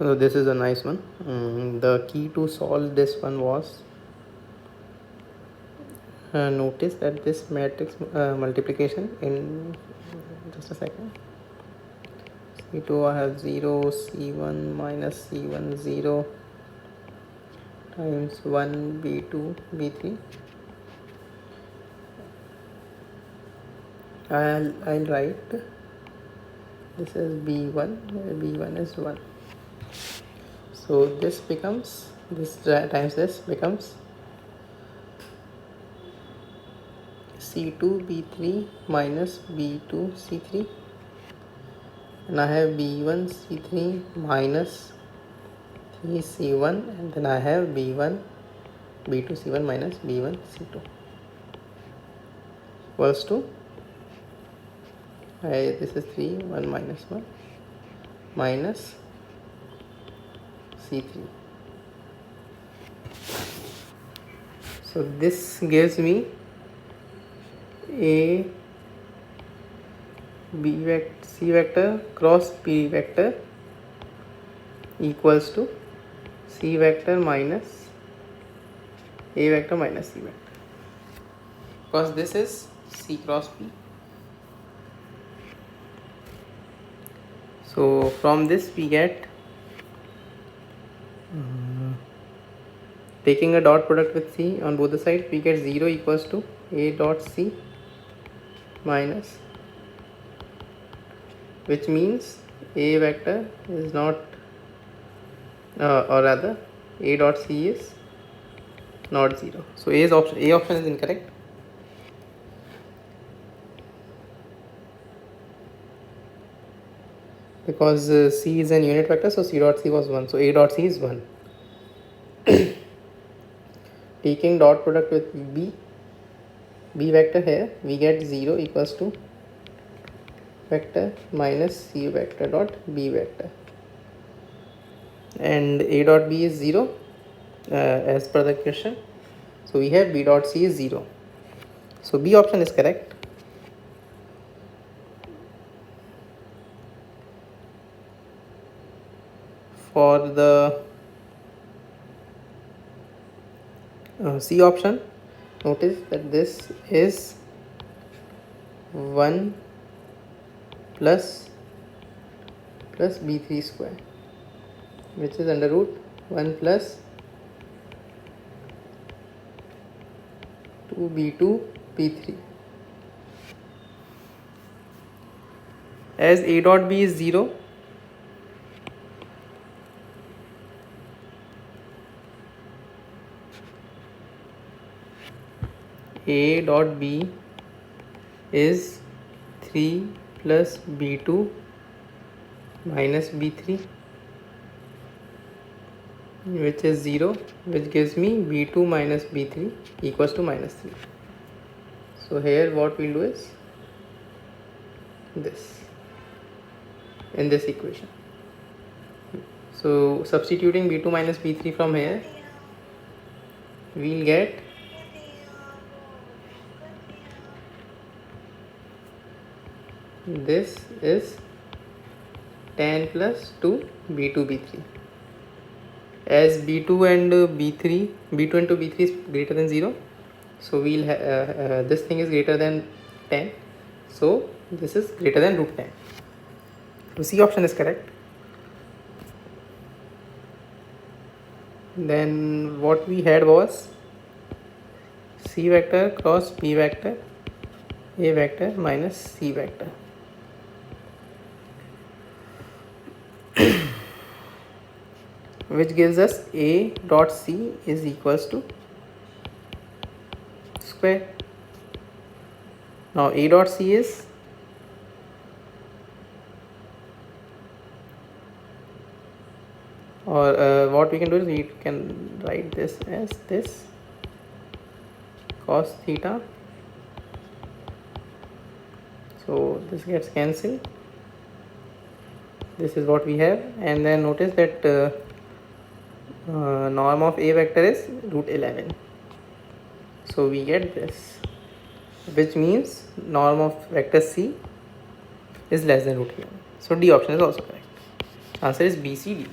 So this is a nice one. The key to solve this one was notice that this matrix multiplication in just a second. C2 I have 0, C1 minus C1 0 times 1 B2 B3. I'll write this is B1 is 1. So this becomes this times this becomes C2 B3 minus B2 C3, and I have B1 C3 minus 3 C1, and then I have B2 C1 minus B1 C2 equals to this is 3 1 minus 1 minus C3. So this gives me a C vector cross B vector equals to C vector minus A vector minus C vector, because this is C cross B. So from this we get taking a dot product with C on both the sides, we get 0 equals to A dot C minus, which means A vector is not or rather A dot C is not 0. So A option is incorrect. Because C is an unit vector, so C dot C was 1, so A dot C is 1. Taking dot product with B vector here, we get 0 equals to vector minus C vector dot B vector, and A dot B is 0 as per the question, so we have B dot C is 0. So B option is correct. For the C option, notice that this is 1 plus B3 square, which is under root 1 plus 2B2 B3. As A dot B is 0, A dot B is 3 plus B2 minus B3, which is 0, which gives me B2 minus B3 equals to minus 3. So here what we'll do is this in this equation. So substituting B2 minus B3 from here, we'll get this is 10 plus 2 B2 B3. As B2 and B3 is greater than 0, so we'll this thing is greater than 10, so this is greater than root 10. So C option is correct. Then what we had was C vector cross B vector, A vector minus C vector. Which gives us A dot C is equals to square. Now A dot C is what we can do is we can write this as this cos theta. So this gets cancelled. This is what we have, and then notice that norm of A vector is root 11. So we get this, which means norm of vector C is less than root 11. So D option is also correct. Answer is B, C, D.